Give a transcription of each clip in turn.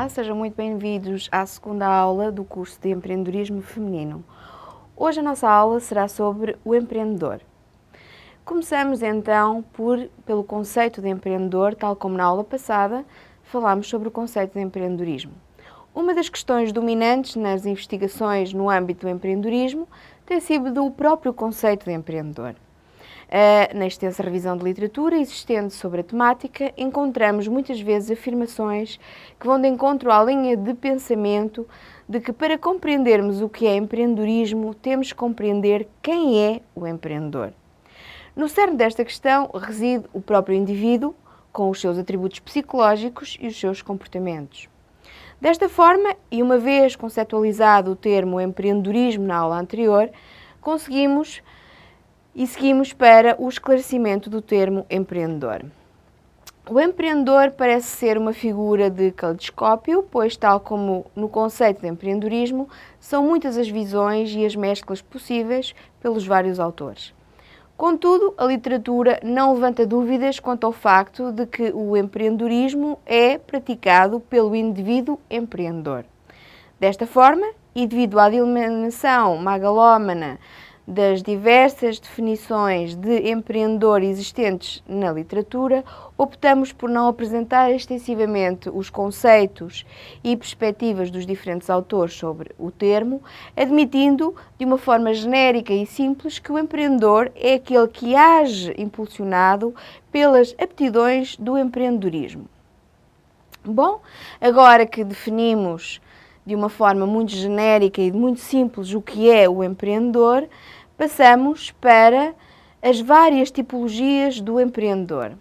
Olá, sejam muito bem-vindos à segunda aula do curso de Empreendedorismo Feminino. Hoje a nossa aula será sobre o empreendedor. Começamos então pelo conceito de empreendedor, tal como na aula passada falámos sobre o conceito de empreendedorismo. Uma das questões dominantes nas investigações no âmbito do empreendedorismo tem sido o próprio conceito de empreendedor. Na extensa revisão de literatura existente sobre a temática, encontramos muitas vezes afirmações que vão de encontro à linha de pensamento de que para compreendermos o que é empreendedorismo, temos que compreender quem é o empreendedor. No cerne desta questão reside o próprio indivíduo, com os seus atributos psicológicos e os seus comportamentos. Desta forma, e uma vez conceptualizado o termo empreendedorismo na aula anterior, seguimos para o esclarecimento do termo empreendedor. O empreendedor parece ser uma figura de caleidoscópio, pois, tal como no conceito de empreendedorismo, são muitas as visões e as mesclas possíveis pelos vários autores. Contudo, a literatura não levanta dúvidas quanto ao facto de que o empreendedorismo é praticado pelo indivíduo empreendedor. Desta forma, e devido à denominação megalómana das diversas definições de empreendedor existentes na literatura, optamos por não apresentar extensivamente os conceitos e perspectivas dos diferentes autores sobre o termo, admitindo de uma forma genérica e simples que o empreendedor é aquele que age impulsionado pelas aptidões do empreendedorismo. Bom, agora que definimos de uma forma muito genérica e muito simples o que é o empreendedor, passamos para as várias tipologias do empreendedor.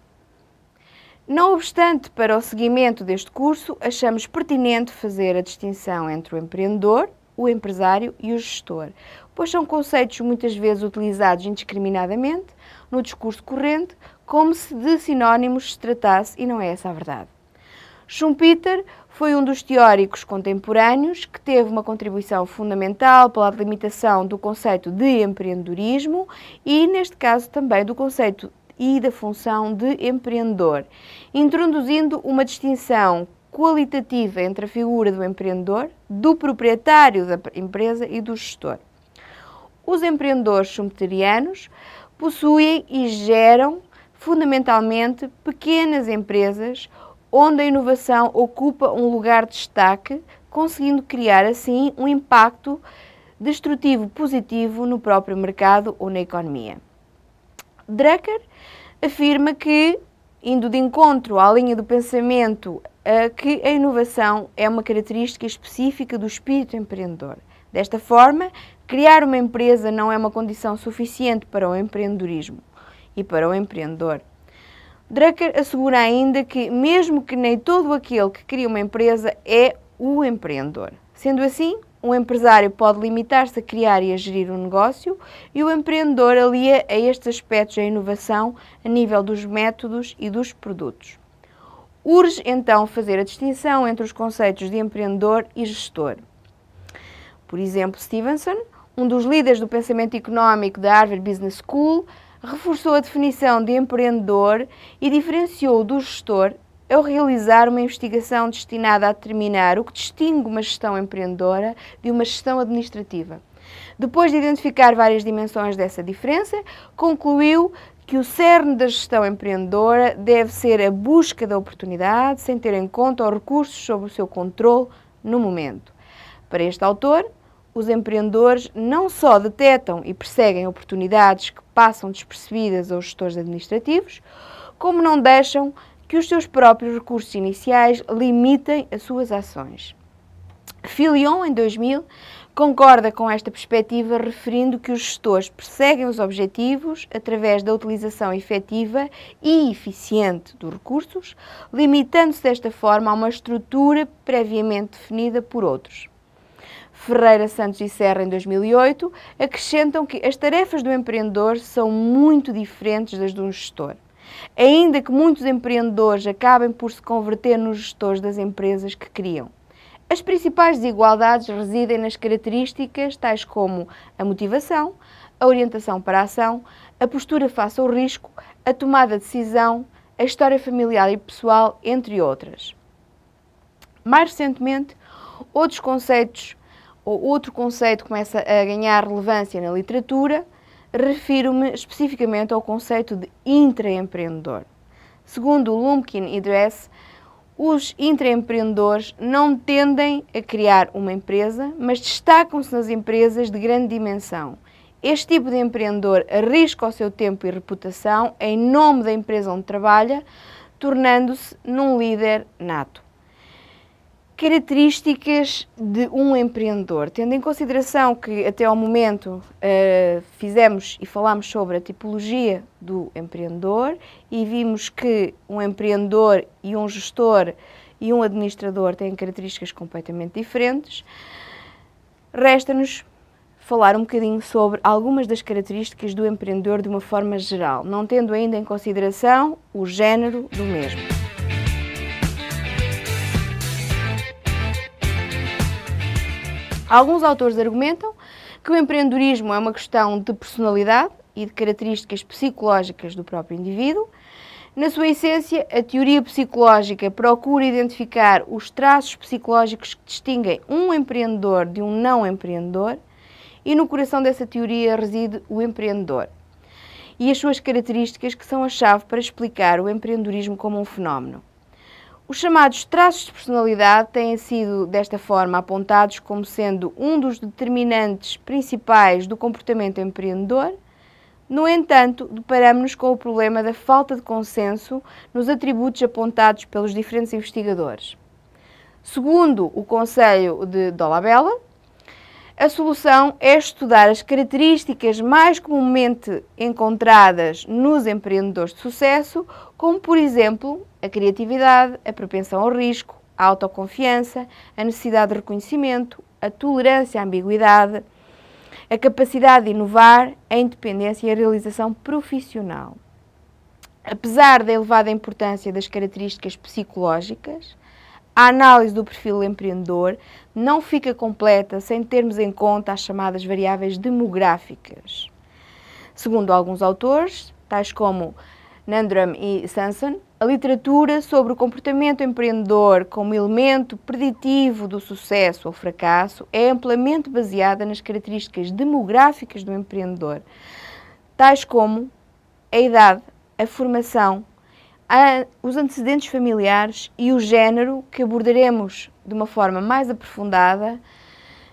Não obstante, para o seguimento deste curso, achamos pertinente fazer a distinção entre o empreendedor, o empresário e o gestor, pois são conceitos muitas vezes utilizados indiscriminadamente no discurso corrente, como se de sinónimos se tratasse, e não é essa a verdade. Schumpeter foi um dos teóricos contemporâneos que teve uma contribuição fundamental pela delimitação do conceito de empreendedorismo e, neste caso, também do conceito e da função de empreendedor, introduzindo uma distinção qualitativa entre a figura do empreendedor, do proprietário da empresa e do gestor. Os empreendedores schumpeterianos possuem e geram, fundamentalmente, pequenas empresas onde a inovação ocupa um lugar de destaque, conseguindo criar assim um impacto destrutivo positivo no próprio mercado ou na economia. Drucker afirma que, indo de encontro à linha do pensamento, que a inovação é uma característica específica do espírito empreendedor. Desta forma, criar uma empresa não é uma condição suficiente para o empreendedorismo e para o empreendedor. Drucker assegura ainda que, mesmo que nem todo aquele que cria uma empresa é o empreendedor. Sendo assim, um empresário pode limitar-se a criar e a gerir um negócio e o empreendedor alia a estes aspectos a inovação a nível dos métodos e dos produtos. Urge, então, fazer a distinção entre os conceitos de empreendedor e gestor. Por exemplo, Stevenson, um dos líderes do pensamento económico da Harvard Business School, reforçou a definição de empreendedor e diferenciou do gestor ao realizar uma investigação destinada a determinar o que distingue uma gestão empreendedora de uma gestão administrativa. Depois de identificar várias dimensões dessa diferença, concluiu que o cerne da gestão empreendedora deve ser a busca da oportunidade, sem ter em conta os recursos sob o seu controle no momento. Para este autor, os empreendedores não só detectam e perseguem oportunidades que passam despercebidas aos gestores administrativos, como não deixam que os seus próprios recursos iniciais limitem as suas ações. Fillion, em 2000, concorda com esta perspectiva, referindo que os gestores perseguem os objetivos através da utilização efetiva e eficiente dos recursos, limitando-se desta forma a uma estrutura previamente definida por outros. Ferreira Santos e Serra, em 2008, acrescentam que as tarefas do empreendedor são muito diferentes das de um gestor, ainda que muitos empreendedores acabem por se converter nos gestores das empresas que criam. As principais desigualdades residem nas características tais como a motivação, a orientação para a ação, a postura face ao risco, a tomada de decisão, a história familiar e pessoal, entre outras. Mais recentemente, outro conceito começa a ganhar relevância na literatura. Refiro-me especificamente ao conceito de intraempreendedor. Segundo Lumpkin e Dress, os intraempreendedores não tendem a criar uma empresa, mas destacam-se nas empresas de grande dimensão. Este tipo de empreendedor arrisca o seu tempo e reputação em nome da empresa onde trabalha, tornando-se num líder nato. Características de um empreendedor. Tendo em consideração que até ao momento fizemos e falámos sobre a tipologia do empreendedor e vimos que um empreendedor e um gestor e um administrador têm características completamente diferentes, resta-nos falar um bocadinho sobre algumas das características do empreendedor de uma forma geral, não tendo ainda em consideração o género do mesmo. Alguns autores argumentam que o empreendedorismo é uma questão de personalidade e de características psicológicas do próprio indivíduo. Na sua essência, a teoria psicológica procura identificar os traços psicológicos que distinguem um empreendedor de um não empreendedor e no coração dessa teoria reside o empreendedor e as suas características que são a chave para explicar o empreendedorismo como um fenómeno. Os chamados traços de personalidade têm sido, desta forma, apontados como sendo um dos determinantes principais do comportamento empreendedor. No entanto, deparamos-nos com o problema da falta de consenso nos atributos apontados pelos diferentes investigadores. Segundo o Conselho de Dolabella, a solução é estudar as características mais comumente encontradas nos empreendedores de sucesso, como, por exemplo, a criatividade, a propensão ao risco, a autoconfiança, a necessidade de reconhecimento, a tolerância à ambiguidade, a capacidade de inovar, a independência e a realização profissional. Apesar da elevada importância das características psicológicas, a análise do perfil empreendedor não fica completa sem termos em conta as chamadas variáveis demográficas. Segundo alguns autores, tais como Nandram e Sanson, a literatura sobre o comportamento empreendedor como elemento preditivo do sucesso ou fracasso é amplamente baseada nas características demográficas do empreendedor, tais como a idade, a formação, os antecedentes familiares e o género, que abordaremos de uma forma mais aprofundada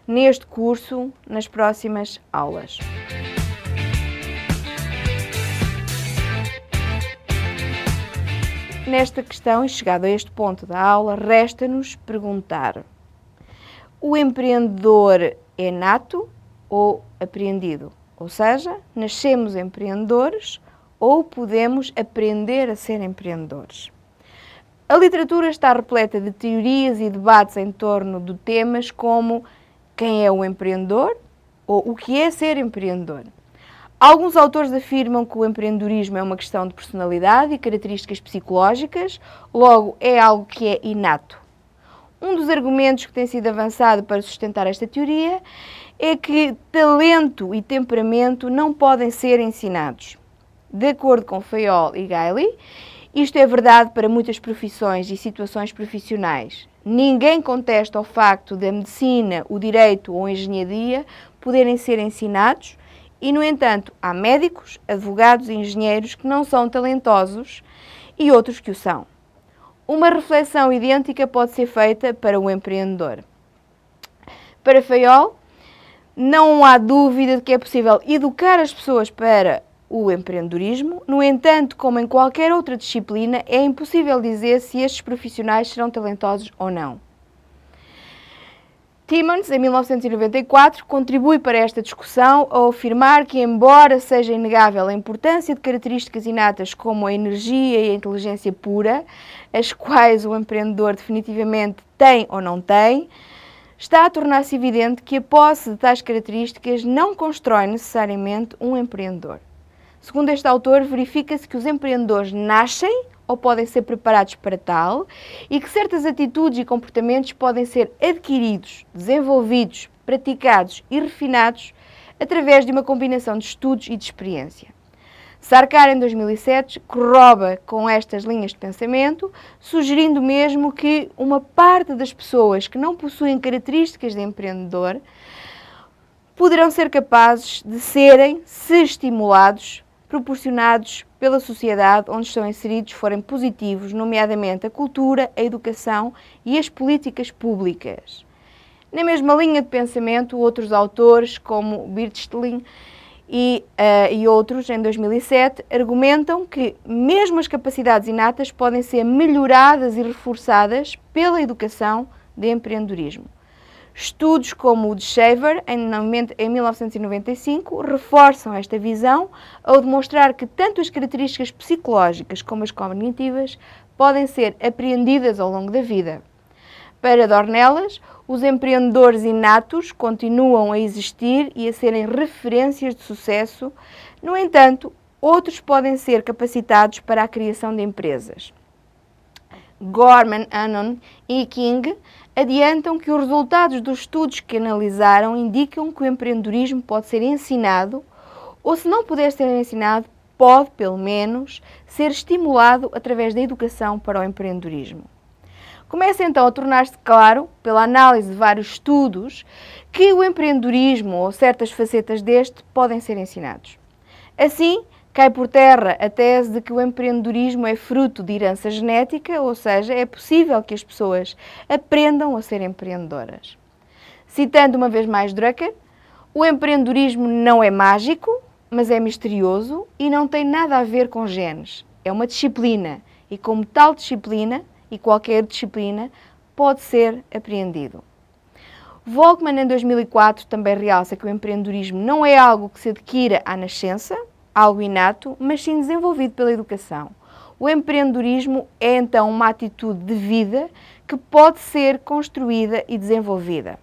neste curso, nas próximas aulas. Nesta questão, e chegado a este ponto da aula, resta-nos perguntar: o empreendedor é nato ou apreendido? Ou seja, nascemos empreendedores ou podemos aprender a ser empreendedores? A literatura está repleta de teorias e debates em torno de temas como quem é o empreendedor ou o que é ser empreendedor. Alguns autores afirmam que o empreendedorismo é uma questão de personalidade e características psicológicas, logo é algo que é inato. Um dos argumentos que tem sido avançado para sustentar esta teoria é que talento e temperamento não podem ser ensinados. De acordo com Fayol e Gailey, isto é verdade para muitas profissões e situações profissionais. Ninguém contesta o facto da medicina, o direito ou a engenharia poderem ser ensinados e, no entanto, há médicos, advogados e engenheiros que não são talentosos e outros que o são. Uma reflexão idêntica pode ser feita para o empreendedor. Para Fayol, não há dúvida de que é possível educar as pessoas para o empreendedorismo. No entanto, como em qualquer outra disciplina, é impossível dizer se estes profissionais serão talentosos ou não. Timmons, em 1994, contribui para esta discussão ao afirmar que, embora seja inegável a importância de características inatas como a energia e a inteligência pura, as quais o empreendedor definitivamente tem ou não tem, está a tornar-se evidente que a posse de tais características não constrói necessariamente um empreendedor. Segundo este autor, verifica-se que os empreendedores nascem ou podem ser preparados para tal e que certas atitudes e comportamentos podem ser adquiridos, desenvolvidos, praticados e refinados através de uma combinação de estudos e de experiência. Sarkar, em 2007, corroba com estas linhas de pensamento, sugerindo mesmo que uma parte das pessoas que não possuem características de empreendedor poderão ser capazes de serem, se estimulados, proporcionados pela sociedade onde estão inseridos forem positivos, nomeadamente a cultura, a educação e as políticas públicas. Na mesma linha de pensamento, outros autores, como Birchtlin e outros, em 2007, argumentam que mesmo as capacidades inatas podem ser melhoradas e reforçadas pela educação de empreendedorismo. Estudos como o de Shaver, em 1995, reforçam esta visão ao demonstrar que tanto as características psicológicas como as cognitivas podem ser apreendidas ao longo da vida. Para Dornelas, os empreendedores inatos continuam a existir e a serem referências de sucesso. No entanto, outros podem ser capacitados para a criação de empresas. Gorman, Anon e King adiantam que os resultados dos estudos que analisaram indicam que o empreendedorismo pode ser ensinado, ou se não puder ser ensinado, pode, pelo menos, ser estimulado através da educação para o empreendedorismo. Começa então a tornar-se claro, pela análise de vários estudos, que o empreendedorismo ou certas facetas deste podem ser ensinados. Assim, cai por terra a tese de que o empreendedorismo é fruto de herança genética, ou seja, é possível que as pessoas aprendam a ser empreendedoras. Citando uma vez mais Drucker, o empreendedorismo não é mágico, mas é misterioso e não tem nada a ver com genes. É uma disciplina e, como tal disciplina, e qualquer disciplina, pode ser apreendido. Volkmann, em 2004, também realça que o empreendedorismo não é algo que se adquira à nascença, algo inato, mas sim desenvolvido pela educação. O empreendedorismo é então uma atitude de vida que pode ser construída e desenvolvida.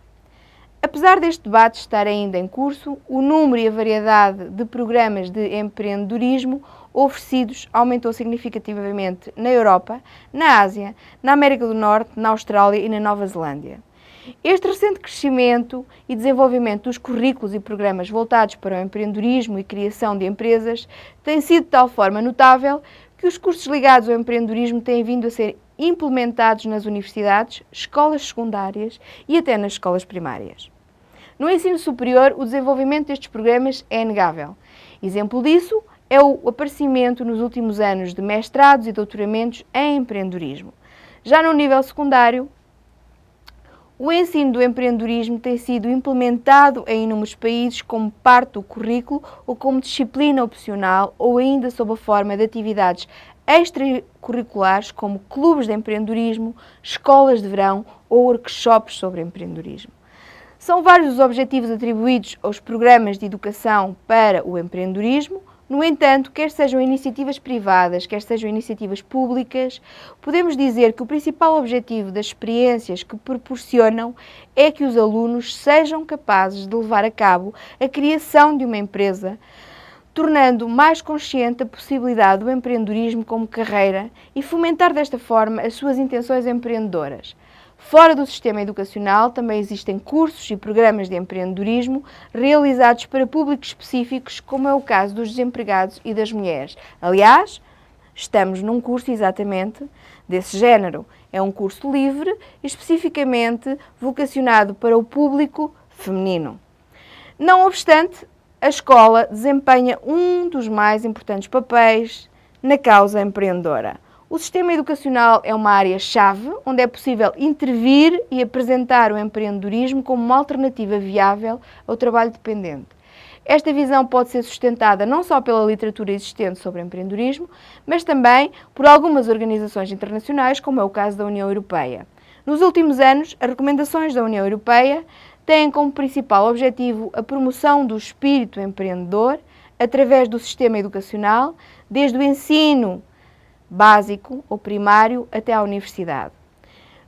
Apesar deste debate estar ainda em curso, o número e a variedade de programas de empreendedorismo oferecidos aumentou significativamente na Europa, na Ásia, na América do Norte, na Austrália e na Nova Zelândia. Este recente crescimento e desenvolvimento dos currículos e programas voltados para o empreendedorismo e criação de empresas tem sido de tal forma notável que os cursos ligados ao empreendedorismo têm vindo a ser implementados nas universidades, escolas secundárias e até nas escolas primárias. No ensino superior, o desenvolvimento destes programas é inegável. Exemplo disso é o aparecimento nos últimos anos de mestrados e doutoramentos em empreendedorismo. Já no nível secundário, o ensino do empreendedorismo tem sido implementado em inúmeros países como parte do currículo ou como disciplina opcional ou ainda sob a forma de atividades extracurriculares como clubes de empreendedorismo, escolas de verão ou workshops sobre empreendedorismo. São vários os objetivos atribuídos aos programas de educação para o empreendedorismo. No entanto, quer sejam iniciativas privadas, quer sejam iniciativas públicas, podemos dizer que o principal objetivo das experiências que proporcionam é que os alunos sejam capazes de levar a cabo a criação de uma empresa, tornando mais consciente a possibilidade do empreendedorismo como carreira e fomentar desta forma as suas intenções empreendedoras. Fora do sistema educacional, também existem cursos e programas de empreendedorismo realizados para públicos específicos, como é o caso dos desempregados e das mulheres. Aliás, estamos num curso exatamente desse género. É um curso livre, especificamente vocacionado para o público feminino. Não obstante, a escola desempenha um dos mais importantes papéis na causa empreendedora. O sistema educacional é uma área-chave onde é possível intervir e apresentar o empreendedorismo como uma alternativa viável ao trabalho dependente. Esta visão pode ser sustentada não só pela literatura existente sobre empreendedorismo, mas também por algumas organizações internacionais, como é o caso da União Europeia. Nos últimos anos, as recomendações da União Europeia têm como principal objetivo a promoção do espírito empreendedor através do sistema educacional, desde o ensino básico ou primário até à universidade.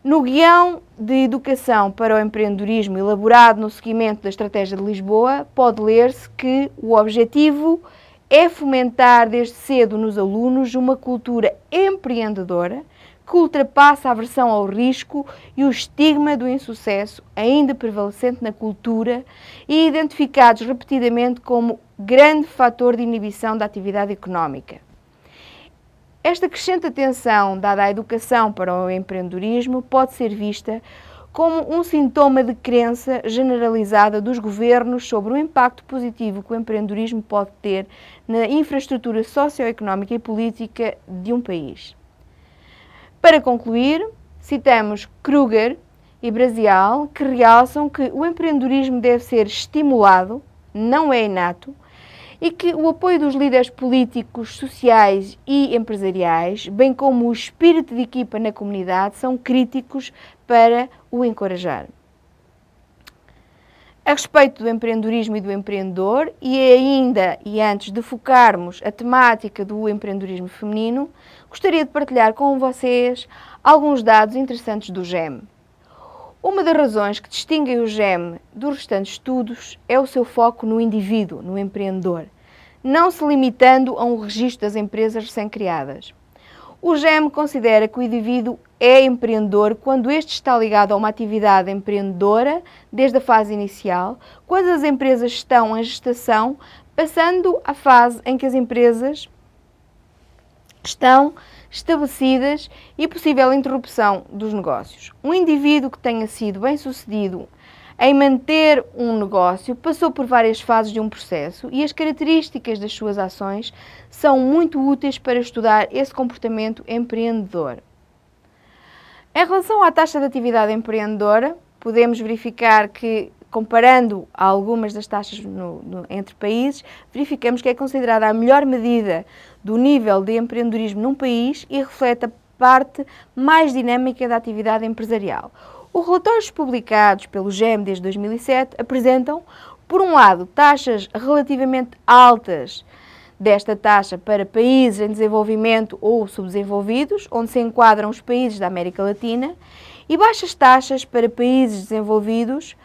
No guião de educação para o empreendedorismo elaborado no seguimento da Estratégia de Lisboa, pode ler-se que o objetivo é fomentar desde cedo nos alunos uma cultura empreendedora que ultrapassa a aversão ao risco e o estigma do insucesso ainda prevalecente na cultura e identificados repetidamente como grande fator de inibição da atividade económica. Esta crescente atenção dada à educação para o empreendedorismo pode ser vista como um sintoma de crença generalizada dos governos sobre o impacto positivo que o empreendedorismo pode ter na infraestrutura socioeconómica e política de um país. Para concluir, citamos Kruger e Brasial, que realçam que o empreendedorismo deve ser estimulado, não é inato, e que o apoio dos líderes políticos, sociais e empresariais, bem como o espírito de equipa na comunidade, são críticos para o encorajar. A respeito do empreendedorismo e do empreendedor, e antes de focarmos a temática do empreendedorismo feminino, gostaria de partilhar com vocês alguns dados interessantes do GEM. Uma das razões que distinguem o GEM dos restantes estudos é o seu foco no indivíduo, no empreendedor, não se limitando a um registro das empresas recém-criadas. O GEM considera que o indivíduo é empreendedor quando este está ligado a uma atividade empreendedora desde a fase inicial, quando as empresas estão em gestação, passando à fase em que as empresas estão estabelecidas e possível interrupção dos negócios. Um indivíduo que tenha sido bem-sucedido em manter um negócio passou por várias fases de um processo e as características das suas ações são muito úteis para estudar esse comportamento empreendedor. Em relação à taxa de atividade empreendedora, podemos verificar que, comparando algumas das taxas entre países, verificamos que é considerada a melhor medida do nível de empreendedorismo num país e reflete a parte mais dinâmica da atividade empresarial. Os relatórios publicados pelo GEM desde 2007 apresentam, por um lado, taxas relativamente altas desta taxa para países em desenvolvimento ou subdesenvolvidos, onde se enquadram os países da América Latina, e baixas taxas para países desenvolvidos,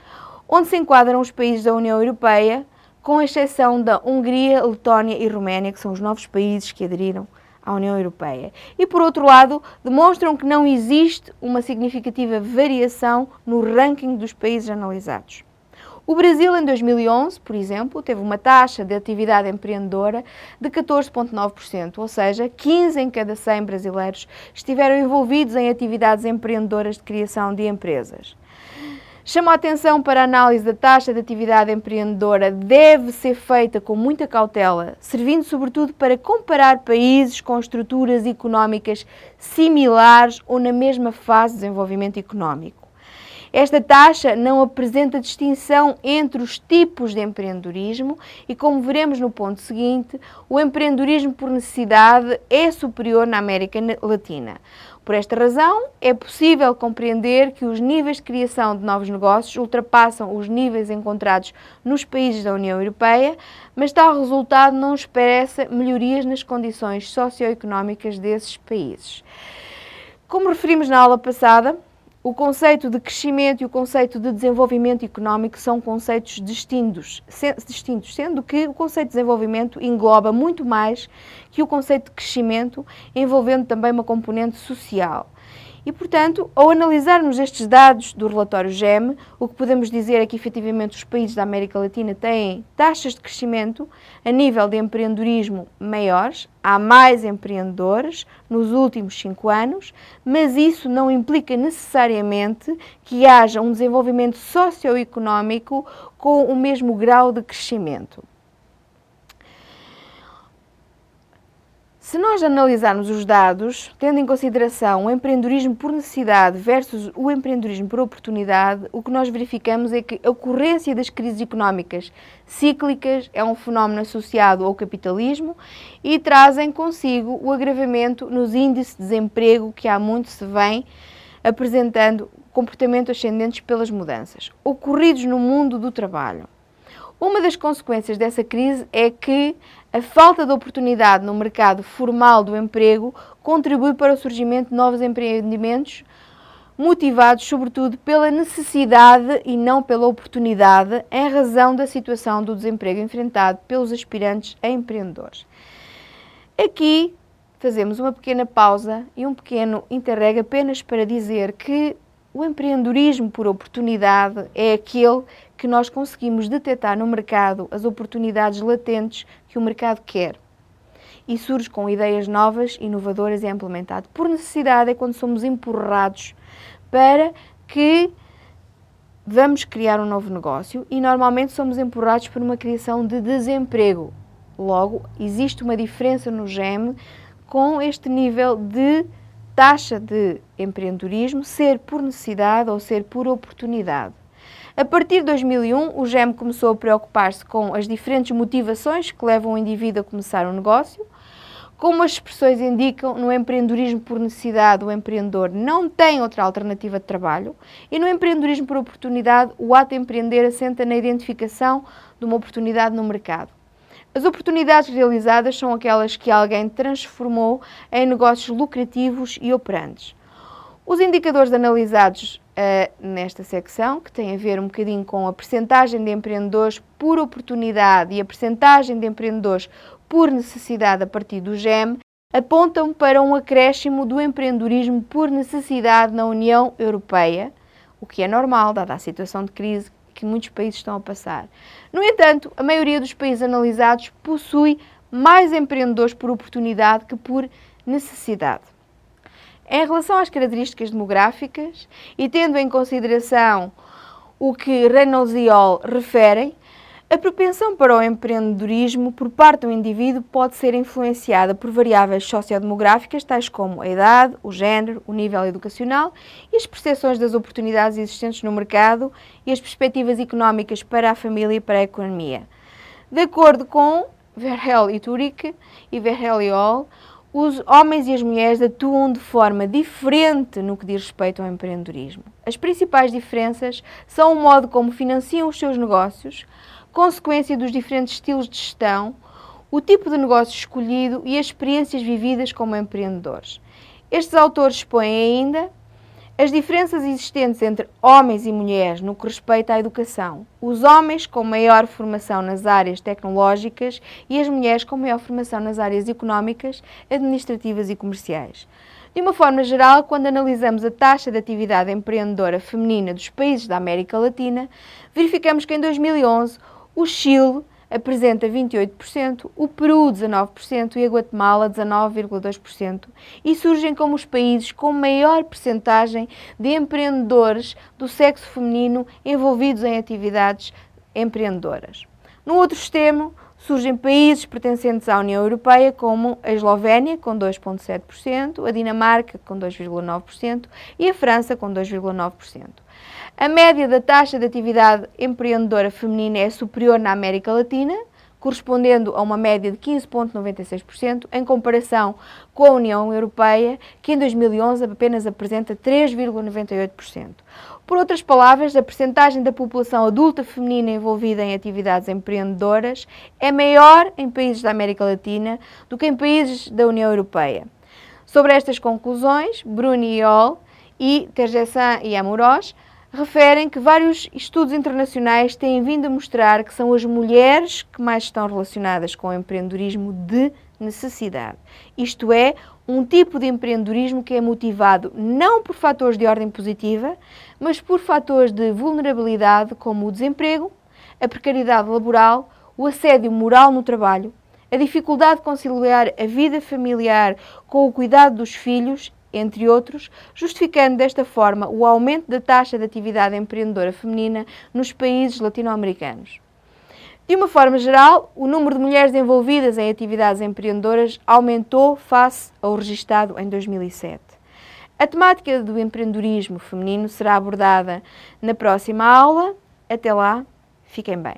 onde se enquadram os países da União Europeia, com exceção da Hungria, Letónia e Roménia, que são os novos países que aderiram à União Europeia. E, por outro lado, demonstram que não existe uma significativa variação no ranking dos países analisados. O Brasil, em 2011, por exemplo, teve uma taxa de atividade empreendedora de 14,9%, ou seja, 15 em cada 100 brasileiros estiveram envolvidos em atividades empreendedoras de criação de empresas. Chamo a atenção para a análise da taxa de atividade empreendedora deve ser feita com muita cautela, servindo sobretudo para comparar países com estruturas económicas similares ou na mesma fase de desenvolvimento económico. Esta taxa não apresenta distinção entre os tipos de empreendedorismo e, como veremos no ponto seguinte, o empreendedorismo por necessidade é superior na América Latina. Por esta razão, é possível compreender que os níveis de criação de novos negócios ultrapassam os níveis encontrados nos países da União Europeia, mas tal resultado não expressa melhorias nas condições socioeconómicas desses países. Como referimos na aula passada, o conceito de crescimento e o conceito de desenvolvimento económico são conceitos distintos, sendo que o conceito de desenvolvimento engloba muito mais que o conceito de crescimento, envolvendo também uma componente social. E, portanto, ao analisarmos estes dados do relatório GEM, o que podemos dizer é que, efetivamente, os países da América Latina têm taxas de crescimento a nível de empreendedorismo maiores, há mais empreendedores nos últimos 5 anos, mas isso não implica necessariamente que haja um desenvolvimento socioeconómico com o mesmo grau de crescimento. Se nós analisarmos os dados, tendo em consideração o empreendedorismo por necessidade versus o empreendedorismo por oportunidade, o que nós verificamos é que a ocorrência das crises económicas cíclicas é um fenómeno associado ao capitalismo e trazem consigo o agravamento nos índices de desemprego que há muito se vem apresentando comportamentos ascendentes pelas mudanças ocorridos no mundo do trabalho. Uma das consequências dessa crise é que a falta de oportunidade no mercado formal do emprego contribui para o surgimento de novos empreendimentos, motivados sobretudo pela necessidade e não pela oportunidade, em razão da situação do desemprego enfrentado pelos aspirantes a empreendedores. Aqui fazemos uma pequena pausa e um pequeno interreg apenas para dizer que o empreendedorismo por oportunidade é aquele que nós conseguimos detectar no mercado as oportunidades latentes que o mercado quer. E surge com ideias novas, inovadoras e é implementado. Por necessidade é quando somos empurrados para que vamos criar um novo negócio e normalmente somos empurrados por uma criação de desemprego. Logo, existe uma diferença no GEM com este nível de taxa de empreendedorismo ser por necessidade ou ser por oportunidade. A partir de 2001, o GEM começou a preocupar-se com as diferentes motivações que levam o indivíduo a começar um negócio. Como as expressões indicam, no empreendedorismo por necessidade, o empreendedor não tem outra alternativa de trabalho e no empreendedorismo por oportunidade, o ato de empreender assenta na identificação de uma oportunidade no mercado. As oportunidades realizadas são aquelas que alguém transformou em negócios lucrativos e operantes. Os indicadores analisados nesta secção, que tem a ver um bocadinho com a percentagem de empreendedores por oportunidade e a percentagem de empreendedores por necessidade a partir do GEM, apontam para um acréscimo do empreendedorismo por necessidade na União Europeia, o que é normal, dada a situação de crise que muitos países estão a passar. No entanto, a maioria dos países analisados possui mais empreendedores por oportunidade que por necessidade. Em relação às características demográficas e tendo em consideração o que Reynolds e Hall referem, a propensão para o empreendedorismo por parte do indivíduo pode ser influenciada por variáveis sociodemográficas, tais como a idade, o género, o nível educacional e as percepções das oportunidades existentes no mercado e as perspectivas económicas para a família e para a economia. De acordo com Verhelst e Turek e Verhelst e Hall, os homens e as mulheres atuam de forma diferente no que diz respeito ao empreendedorismo. As principais diferenças são o modo como financiam os seus negócios, consequência dos diferentes estilos de gestão, o tipo de negócio escolhido e as experiências vividas como empreendedores. Estes autores expõem ainda as diferenças existentes entre homens e mulheres no que respeita à educação. Os homens com maior formação nas áreas tecnológicas e as mulheres com maior formação nas áreas económicas, administrativas e comerciais. De uma forma geral, quando analisamos a taxa de atividade empreendedora feminina dos países da América Latina, verificamos que em 2011 o Chile apresenta 28%, o Peru 19% e a Guatemala 19,2% e surgem como os países com maior percentagem de empreendedores do sexo feminino envolvidos em atividades empreendedoras. No outro extremo, surgem países pertencentes à União Europeia como a Eslovénia com 2,7%, a Dinamarca com 2,9% e a França com 2,9%. A média da taxa de atividade empreendedora feminina é superior na América Latina, correspondendo a uma média de 15,96%, em comparação com a União Europeia, que em 2011 apenas apresenta 3,98%. Por outras palavras, a percentagem da população adulta feminina envolvida em atividades empreendedoras é maior em países da América Latina do que em países da União Europeia. Sobre estas conclusões, Bruni e Hall e Tergessan e Amouros referem que vários estudos internacionais têm vindo a mostrar que são as mulheres que mais estão relacionadas com o empreendedorismo de necessidade. Isto é, um tipo de empreendedorismo que é motivado não por fatores de ordem positiva, mas por fatores de vulnerabilidade como o desemprego, a precariedade laboral, o assédio moral no trabalho, a dificuldade de conciliar a vida familiar com o cuidado dos filhos, entre outros, justificando desta forma o aumento da taxa de atividade empreendedora feminina nos países latino-americanos. De uma forma geral, o número de mulheres envolvidas em atividades empreendedoras aumentou face ao registado em 2007. A temática do empreendedorismo feminino será abordada na próxima aula. Até lá, fiquem bem.